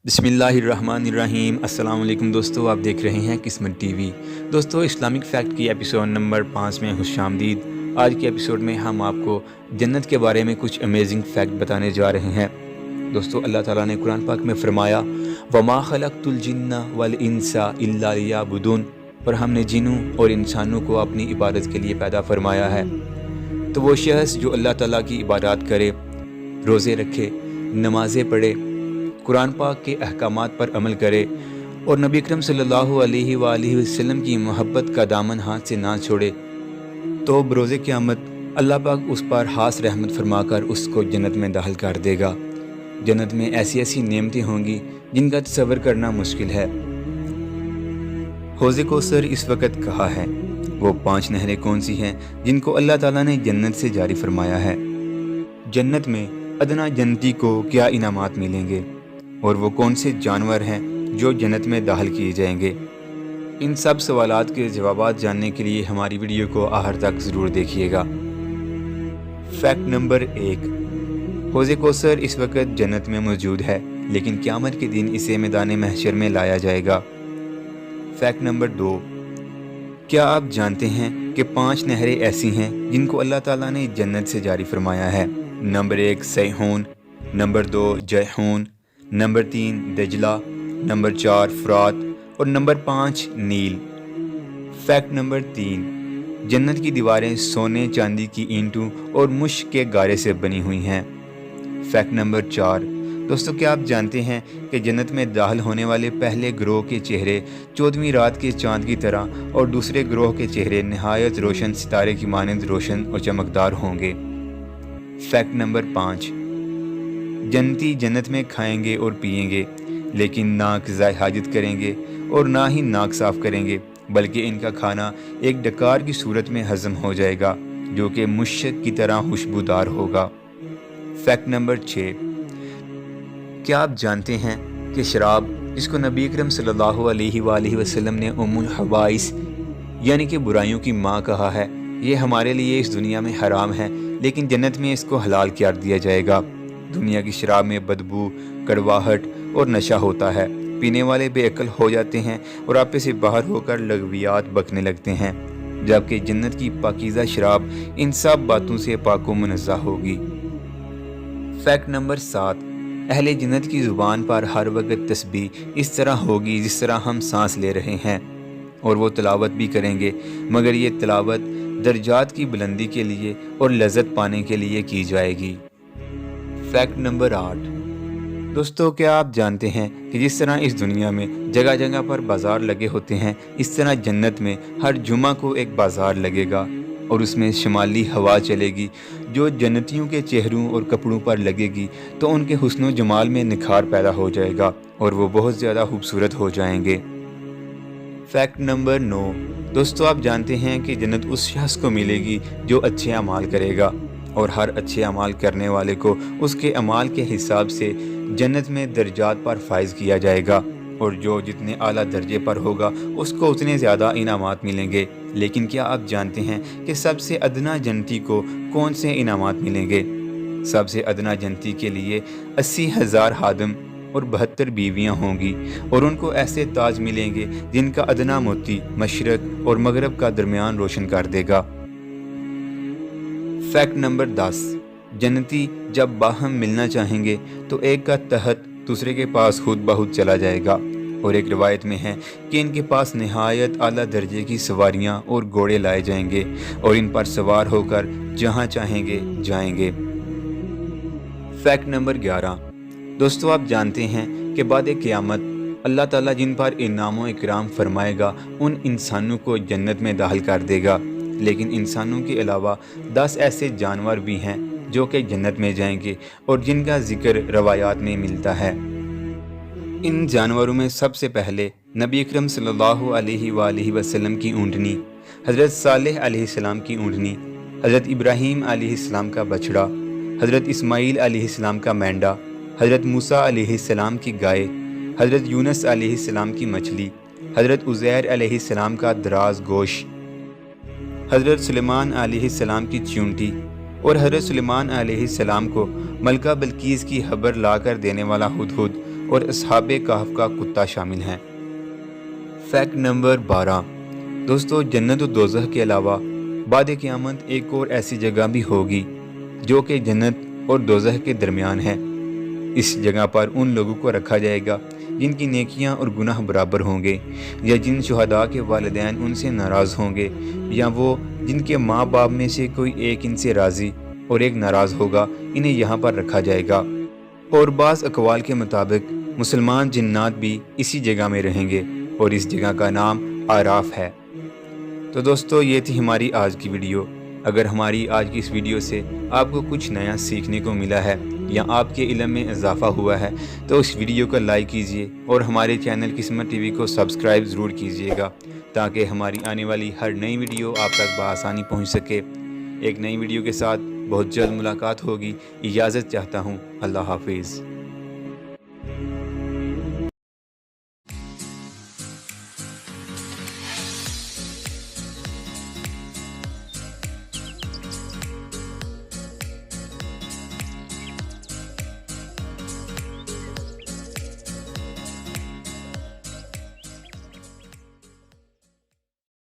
بسم اللہ الرحمن الرحیم۔ السلام علیکم دوستو، آپ دیکھ رہے ہیں قسمت ٹی وی۔ دوستو، اسلامک فیکٹ کی ایپیسوڈ نمبر 5 میں خوش آمدید۔ آج کے ایپیسوڈ میں ہم آپ کو جنت کے بارے میں کچھ امیزنگ فیکٹ بتانے جا رہے ہیں۔ دوستو، اللہ تعالیٰ نے قرآن پاک میں فرمایا وَمَا خَلَقْتُ الْجِنَّ وَالْإِنسَ إِلَّا لِيَعْبُدُونَ، اور ہم نے جنوں اور انسانوں کو اپنی عبادت کے لیے پیدا فرمایا ہے۔ تو وہ شخص جو اللہ تعالیٰ کی عبادات کرے، روزے رکھے، نمازیں پڑھے، قرآن پاک کے احکامات پر عمل کرے اور نبی اکرم صلی اللہ علیہ وآلہ وسلم کی محبت کا دامن ہاتھ سے نہ چھوڑے، تو بروز قیامت اللہ پاک اس پر خاص رحمت فرما کر اس کو جنت میں داخل کر دے گا۔ جنت میں ایسی ایسی نعمتیں ہوں گی جن کا تصور کرنا مشکل ہے۔ حوض کوثر اس وقت کہا ہے، وہ 5 نہریں کون سی ہیں جن کو اللہ تعالیٰ نے جنت سے جاری فرمایا ہے؟ جنت میں ادنا جنتی کو کیا انعامات ملیں گے؟ اور وہ کون سے جانور ہیں جو جنت میں داخل کیے جائیں گے؟ ان سب سوالات کے جوابات جاننے کے لیے ہماری ویڈیو کو آخر تک ضرور دیکھیے گا۔ فیکٹ نمبر 1، حوض کوثر اس وقت جنت میں موجود ہے، لیکن قیامت کے دن اسے میدان محشر میں لایا جائے گا۔ فیکٹ نمبر 2، کیا آپ جانتے ہیں کہ 5 نہریں ایسی ہیں جن کو اللہ تعالیٰ نے جنت سے جاری فرمایا ہے؟ نمبر 1 سیحون، نمبر 2 جیحون، نمبر 3 دجلہ، نمبر 4 فرات اور نمبر 5 نیل۔ فیکٹ نمبر 3، جنت کی دیواریں سونے چاندی کی اینٹوں اور مشک کے گارے سے بنی ہوئی ہیں۔ فیکٹ نمبر 4، دوستو کیا آپ جانتے ہیں کہ جنت میں داخل ہونے والے پہلے گروہ کے چہرے 14ویں رات کے چاند کی طرح اور دوسرے گروہ کے چہرے نہایت روشن ستارے کی مانند روشن اور چمکدار ہوں گے۔ فیکٹ نمبر 5، جنتی جنت میں کھائیں گے اور پئیں گے، لیکن نہ قضائے حاجت کریں گے اور نہ ہی ناک صاف کریں گے، بلکہ ان کا کھانا ایک ڈکار کی صورت میں ہضم ہو جائے گا جو کہ مشک کی طرح خوشبودار ہوگا۔ فیکٹ نمبر 6، کیا آپ جانتے ہیں کہ شراب، جس کو نبی اکرم صلی اللہ علیہ وآلہ وسلم نے ام الخبائث یعنی کہ برائیوں کی ماں کہا ہے، یہ ہمارے لیے اس دنیا میں حرام ہے، لیکن جنت میں اس کو حلال کر دیا جائے گا۔ دنیا کی شراب میں بدبو، کڑواہٹ اور نشہ ہوتا ہے، پینے والے بے عقل ہو جاتے ہیں اور آپے سے باہر ہو کر لغویات بکنے لگتے ہیں، جبکہ جنت کی پاکیزہ شراب ان سب باتوں سے پاک و منزہ ہوگی۔ فیکٹ نمبر 7، اہل جنت کی زبان پر ہر وقت تسبیح اس طرح ہوگی جس طرح ہم سانس لے رہے ہیں، اور وہ تلاوت بھی کریں گے، مگر یہ تلاوت درجات کی بلندی کے لیے اور لذت پانے کے لیے کی جائے گی۔ فیکٹ نمبر 8، دوستو کیا آپ جانتے ہیں کہ جس طرح اس دنیا میں جگہ جگہ پر بازار لگے ہوتے ہیں، اس طرح جنت میں ہر جمعہ کو ایک بازار لگے گا اور اس میں شمالی ہوا چلے گی جو جنتیوں کے چہروں اور کپڑوں پر لگے گی تو ان کے حسن و جمال میں نکھار پیدا ہو جائے گا اور وہ بہت زیادہ خوبصورت ہو جائیں گے۔ فیکٹ نمبر 9، دوستو آپ جانتے ہیں کہ جنت اس شخص کو ملے گی جو اچھے اعمال کرے گا، اور ہر اچھے اعمال کرنے والے کو اس کے اعمال کے حساب سے جنت میں درجات پر فائز کیا جائے گا، اور جو جتنے اعلیٰ درجے پر ہوگا اس کو اتنے زیادہ انعامات ملیں گے۔ لیکن کیا آپ جانتے ہیں کہ سب سے ادنا جنتی کو کون سے انعامات ملیں گے؟ سب سے ادنا جنتی کے لیے 80,000 خادم اور 72 بیویاں ہوں گی، اور ان کو ایسے تاج ملیں گے جن کا ادنا موتی مشرق اور مغرب کا درمیان روشن کر دے گا۔ فیکٹ نمبر 10، جنتی جب باہم ملنا چاہیں گے تو ایک کا تحت دوسرے کے پاس خود بخود چلا جائے گا، اور ایک روایت میں ہے کہ ان کے پاس نہایت اعلیٰ درجے کی سواریاں اور گھوڑے لائے جائیں گے اور ان پر سوار ہو کر جہاں چاہیں گے جائیں گے۔ فیکٹ نمبر 11، دوستو آپ جانتے ہیں کہ بعد قیامت اللہ تعالیٰ جن پر انعام و اکرام فرمائے گا ان انسانوں کو جنت میں داخل کر دے گا، لیکن انسانوں کے علاوہ 10 ایسے جانور بھی ہیں جو کہ جنت میں جائیں گے اور جن کا ذکر روایات میں ملتا ہے۔ ان جانوروں میں سب سے پہلے نبی اکرم صلی اللہ علیہ وآلہ وسلم کی اونٹنی، حضرت صالح علیہ السلام کی اونٹنی، حضرت ابراہیم علیہ السلام کا بچڑا، حضرت اسماعیل علیہ السلام کا مینڈا، حضرت موسیٰ علیہ السلام کی گائے، حضرت یونس علیہ السلام کی مچھلی، حضرت عزیر علیہ السلام کا دراز گوشت، حضرت سلیمان علیہ السلام کی چیونٹی، اور حضرت سلیمان علیہ السلام کو ملکہ بلقیس کی خبر لا کر دینے والا ہدہد اور اصحاب کہف کا کتا شامل ہیں۔ فیکٹ نمبر 12 دوستو، جنت و دوزخ کے علاوہ بعد قیامت ایک اور ایسی جگہ بھی ہوگی جو کہ جنت اور دوزخ کے درمیان ہے۔ اس جگہ پر ان لوگوں کو رکھا جائے گا جن کی نیکیاں اور گناہ برابر ہوں گے، یا جن شہداء کے والدین ان سے ناراض ہوں گے، یا وہ جن کے ماں باپ میں سے کوئی ایک ان سے راضی اور ایک ناراض ہوگا، انہیں یہاں پر رکھا جائے گا۔ اور بعض اقوال کے مطابق مسلمان جنات بھی اسی جگہ میں رہیں گے، اور اس جگہ کا نام اعراف ہے۔ تو دوستو، یہ تھی ہماری آج کی ویڈیو۔ اگر ہماری آج کی اس ویڈیو سے آپ کو کچھ نیا سیکھنے کو ملا ہے یا آپ کے علم میں اضافہ ہوا ہے تو اس ویڈیو کو لائک کیجئے اور ہمارے چینل قسمت ٹی وی کو سبسکرائب ضرور کیجئے گا، تاکہ ہماری آنے والی ہر نئی ویڈیو آپ تک بآسانی پہنچ سکے۔ ایک نئی ویڈیو کے ساتھ بہت جلد ملاقات ہوگی۔ اجازت چاہتا ہوں۔ اللہ حافظ۔